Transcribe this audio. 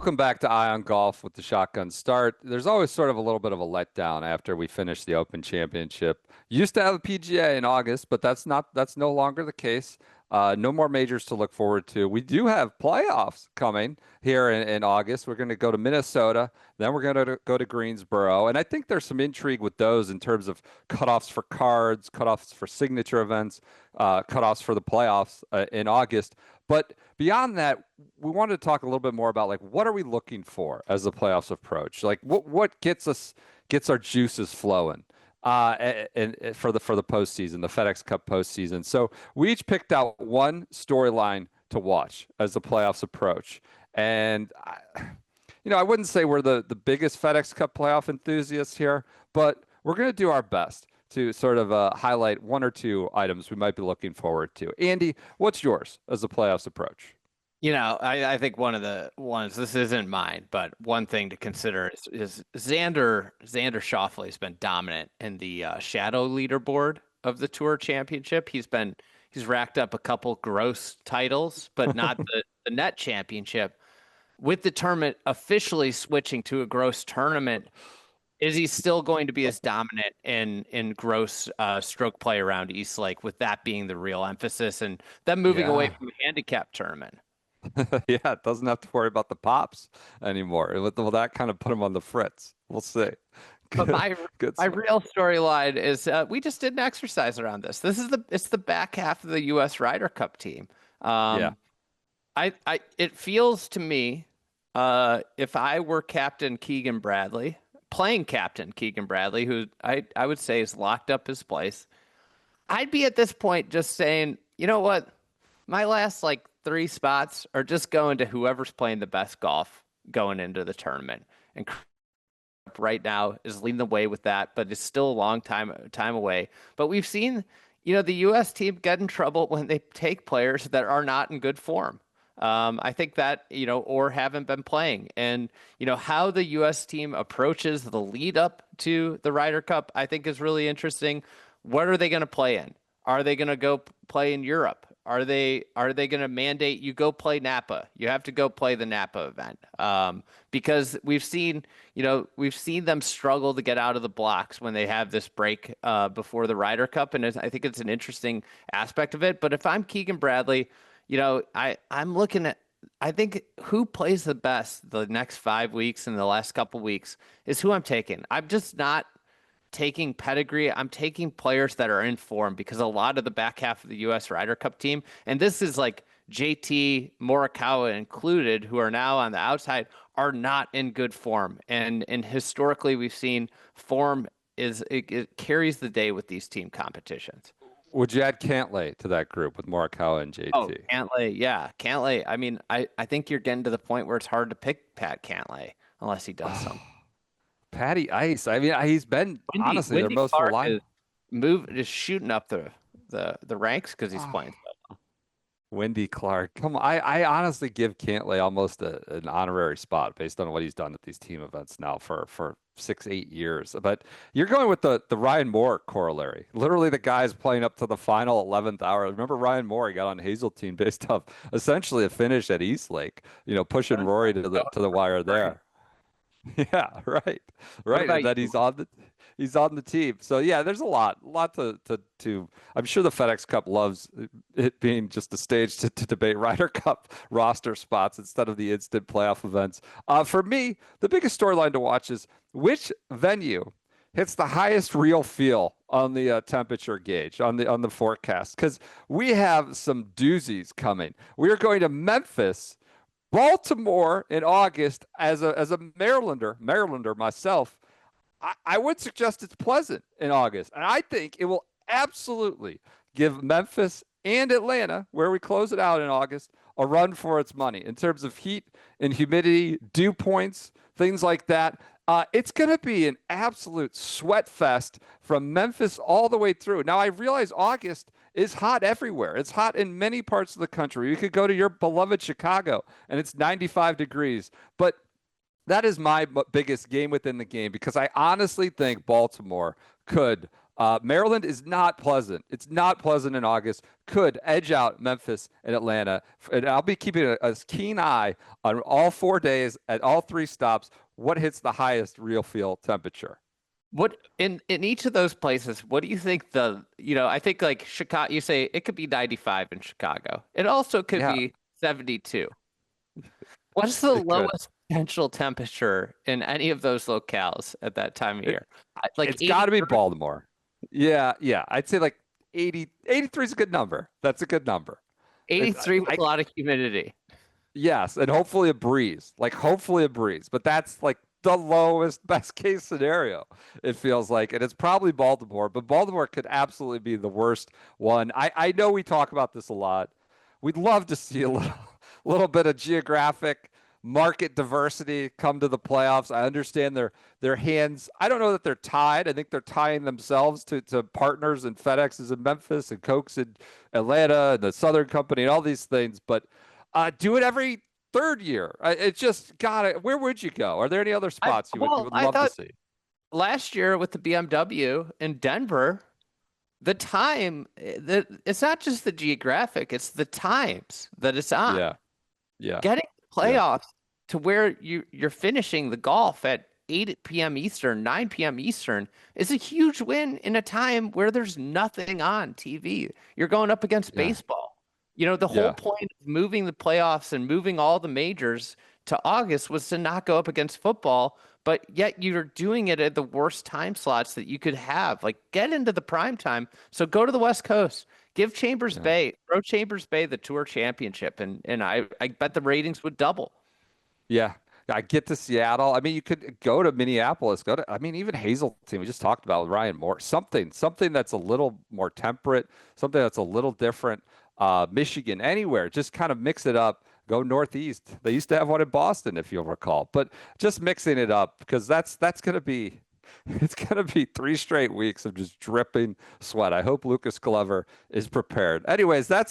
Welcome back to Eye on Golf with the Shotgun Start. There's always sort of a little bit of a letdown after we finish the Open Championship. Used to have a PGA in August, but that's no longer the case. No more majors to look forward to. We do have playoffs coming here in August. We're going to go to Minnesota, then we're going to go to Greensboro, and I think there's some intrigue with those in terms of cutoffs for cards, cutoffs for signature events, cutoffs for the playoffs in August. But beyond that, we wanted to talk a little bit more about, like, what are we looking for as the playoffs approach? Like, what gets our juices flowing and for the postseason, the FedEx Cup postseason. So we each picked out one storyline to watch as the playoffs approach. And I wouldn't say we're the biggest FedEx Cup playoff enthusiasts here, but we're going to do our best to sort of highlight one or two items we might be looking forward to. Andy, what's yours as the playoffs approach? I think one of the ones, this isn't mine, but one thing to consider is Xander Schauffele has been dominant in the shadow leaderboard of the Tour Championship. He's racked up a couple gross titles, but not the net championship. With the tournament officially switching to a gross tournament, is he still going to be as dominant in gross stroke play around East Lake, with that being the real emphasis and them moving away from the handicap tournament? Yeah, it doesn't have to worry about the pops anymore. Will that kind of put him on the fritz? We'll see. But my real storyline is we just did an exercise around this. It's the back half of the U.S. Ryder Cup team. It feels to me, if I were Captain Keegan Bradley, playing Captain Keegan Bradley, who I would say has locked up his place, I'd be at this point just saying, you know what, my last 3 spots are just going to whoever's playing the best golf going into the tournament. And right now is leading the way with that, but it's still a long time away. But we've seen, the U.S. team get in trouble when they take players that are not in good form. I think that, or haven't been playing. And, how the U.S. team approaches the lead up to the Ryder Cup, I think is really interesting. What are they going to play in? Are they going to go play in Europe? Are they going to mandate you go play Napa? You have to go play the Napa event. Because we've seen them struggle to get out of the blocks when they have this break before the Ryder Cup. And I think it's an interesting aspect of it. But if I'm Keegan Bradley, I'm looking at, I think who plays the best the next 5 weeks and the last couple weeks is who I'm taking. I'm just not taking pedigree. I'm taking players that are in form, because a lot of the back half of the U.S. Ryder Cup team, and this is like JT, Morikawa included, who are now on the outside, are not in good form. And historically, we've seen form it carries the day with these team competitions. Would you add Cantlay to that group with Morikawa and JT? Oh, Cantlay, yeah. Cantlay, I mean, I think you're getting to the point where it's hard to pick Pat Cantlay unless he does something. Patty Ice. I mean, he's been honestly their most reliable. Is shooting up the ranks because he's playing so well. Wendy Clark. Come on. I honestly give Cantlay almost an honorary spot based on what he's done at these team events now for 6-8 years. But you're going with the Ryan Moore corollary. Literally, the guy's playing up to the final 11th hour. Remember Ryan Moore? He got on Hazeltine based off essentially a finish at East Lake. Pushing Rory to the wire there. Yeah, right. And then he's on the team. So yeah, there's a lot to I'm sure the FedEx Cup loves it being just a stage to debate Ryder Cup roster spots instead of the instant playoff events. For me, the biggest storyline to watch is which venue hits the highest real feel on the temperature gauge on the forecast, because we have some doozies coming. We are going to Memphis, Baltimore in August. As a Marylander myself, I would suggest it's pleasant in August. And I think it will absolutely give Memphis and Atlanta, where we close it out in August, a run for its money in terms of heat and humidity, dew points, things like that. It's going to be an absolute sweat fest from Memphis all the way through. Now, I realize August is hot everywhere. It's hot in many parts of the country. You could go to your beloved Chicago, and it's 95 degrees. But that is my biggest game within the game, because I honestly think Baltimore could Maryland is not pleasant. It's not pleasant in August. Could edge out Memphis and Atlanta. And I'll be keeping a keen eye on all 4 days at all three stops. What hits the highest real feel temperature? What in each of those places, what do you think I think like Chicago, you say it could be 95 in Chicago. It also could be 72. What's the lowest potential temperature in any of those locales at that time of year? Like it's got to be Baltimore. Yeah. I'd say like 80, 83 is a good number. That's a good number. 83 with a lot of humidity. Yes, and hopefully a breeze. But that's like the lowest best case scenario, it feels like. And it's probably Baltimore, but Baltimore could absolutely be the worst one. I know we talk about this a lot. We'd love to see a little bit of geographic market diversity come to the playoffs. I understand their hands. I don't know that they're tied. I think they're tying themselves to partners, and FedEx is in Memphis and Coke's in Atlanta and the Southern Company and all these things. But do it every third year. It just got it. Where would you go? Are there any other spots you would love to see? Last year with the BMW in Denver, the time, it's not just the geographic, it's the times that it's on. Yeah. Getting playoffs to where you're finishing the golf at 8 p.m. Eastern, 9 p.m. Eastern is a huge win in a time where there's nothing on TV. You're going up against baseball. The whole point of moving the playoffs and moving all the majors to August was to not go up against football, but yet you're doing it at the worst time slots that you could have. Like, get into the prime time. So go to the West Coast. Give Chambers Bay, throw Chambers Bay the Tour Championship, and I bet the ratings would double. Yeah. I get to Seattle. I mean, you could go to Minneapolis, even Hazeltine, we just talked about with Ryan Moore, something that's a little more temperate, something that's a little different. Michigan, anywhere, just kind of mix it up. Go Northeast. They used to have one in Boston, if you'll recall, but just mixing it up, because that's going to be, it's going to be 3 straight weeks of just dripping sweat. I hope Lucas Glover is prepared. Anyways, that's